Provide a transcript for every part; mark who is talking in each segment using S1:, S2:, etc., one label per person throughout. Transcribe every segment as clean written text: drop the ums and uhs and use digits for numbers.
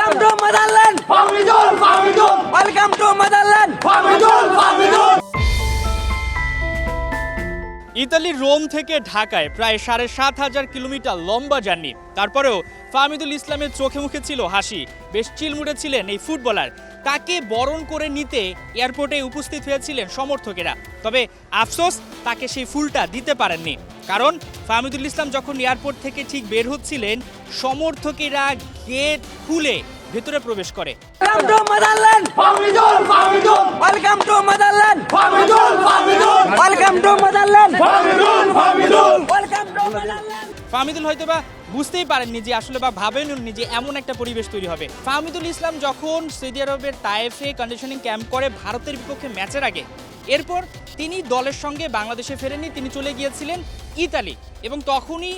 S1: Welcome to Motherland. Welcome to Motherland.
S2: ইতালির Rome থেকে ঢাকায় প্রায় ৭,৫০০ কিলোমিটার লম্বা জার্নি। তারপরেও ফাহমিদুল ইসলামের চোখে মুখে ছিল হাসি। বেশ চিলমুড়ে ছিলেন এই ফুটবলার। তাকে বরণ করে নিতে এয়ারপোর্টে উপস্থিত হয়েছিলেন সমর্থকেরা। তবে আফসোস, তাকে সেই ফুলটা দিতে পারেননি। কারণ ফাহমিদুল ইসলাম যখন এয়ারপোর্ট থেকে ঠিক বের হচ্ছিলেন, সমর্থকেরা গেট খুলে ভেতরে প্রবেশ করে।
S1: Welcome to Motherland. Welcome to Motherland. Welcome to Motherland. Welcome to Motherland.
S2: Fahmidul হয়তোবা বুঝতেই পারেননি যে আসলে বা ভাবেননি যে এমন একটা পরিবেশ তৈরি হবে। ফাহমিদুল ইসলাম যখন সৌদি আরবের তায়েফে কন্ডিশনিং ক্যাম্প করে ভারতের বিপক্ষে ম্যাচের আগে, এরপর তিনি দলের সঙ্গে বাংলাদেশে ফেরেননি, তিনি চলে গিয়েছিলেন ইতালি। এবং তখনই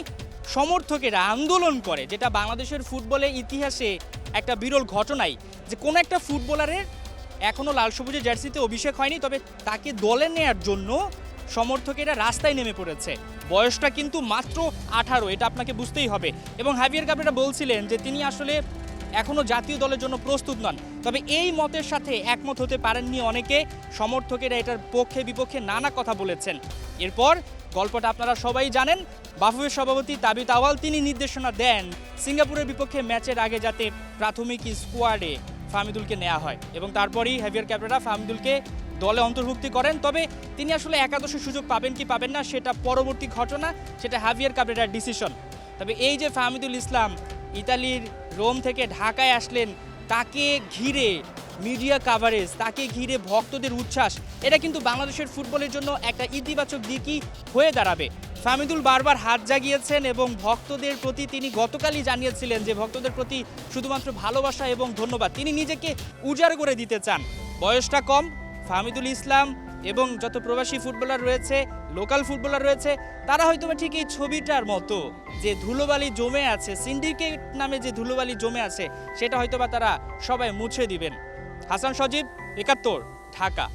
S2: সমর্থকেরা আন্দোলন করে, যেটা বাংলাদেশের ফুটবলের ইতিহাসে একটা বিরল ঘটনাই, যে কোনো একটা ফুটবলারের এখনও লাল সবুজের জার্সিতে অভিষেক হয়নি, তবে তাকে দলে নেয়ার জন্য সমর্থকেরা রাস্তায় নেমে পড়েছে। বয়সটা কিন্তু মাত্র 18, এটা আপনাকে বুঝতেই হবে। এবং হাভিয়ার কাবরেরা বলছিলেন যে তিনি আসলে এখনও জাতীয় দলের জন্য প্রস্তুত নন। তবে এই মতের সাথে একমত হতে পারেননি অনেকে। সমর্থকেরা এটার পক্ষে বিপক্ষে নানা কথা বলেছেন। এরপর গল্পটা আপনারা সবাই জানেন। বাফুফের সভাপতি তাবিত আওয়াল তিনি নির্দেশনা দেন সিঙ্গাপুরের বিপক্ষে ম্যাচের আগে যাতে প্রাথমিক স্কোয়াডে ফাহমিদুলকে নেওয়া হয়, এবং তারপরেই হাভিয়ার ক্যাবরেরা ফাহমিদুলকে দলে অন্তর্ভুক্তি করেন। তবে তিনি আসলে একাদশে সুযোগ পাবেন কি পাবেন না সেটা পরবর্তী ঘটনা, সেটা হাভিয়ার ক্যাবরেরার ডিসিশন। তবে এই যে ফাহমিদুল ইসলাম ইতালির রোম থেকে ঢাকায় আসলেন, তাকে ঘিরে মিডিয়া কাভারেজ, তাকে ঘিরে ভক্তদের উচ্ছ্বাস, এটা কিন্তু বাংলাদেশের ফুটবলের জন্য একটা ইতিবাচক দিকই হয়ে দাঁড়াবে। ফাহমিদুল বারবার হাত জাগিয়েছেন এবং ভক্তদের প্রতি তিনি গতকালই জানিয়েছিলেন যে ভক্তদের প্রতি শুধুমাত্র ভালোবাসা এবং ধন্যবাদ। তিনি নিজেকে উজাড় করে দিতে চান। বয়সটা কম, ফাহমিদুল ইসলাম এবং যত প্রবাসী ফুটবলার রয়েছে, লোকাল ফুটবলার রয়েছে, তারা হয়তো ঠিক এই ছবিটার মতো যে ধুলোবালি জমে আছে, সিন্ডিকেট নামে যে ধুলোবালি জমে আছে, সেটা হয়তোবা তারা সবাই মুছে দিবেন। হাসান সজীব, ৭১, ঢাকা।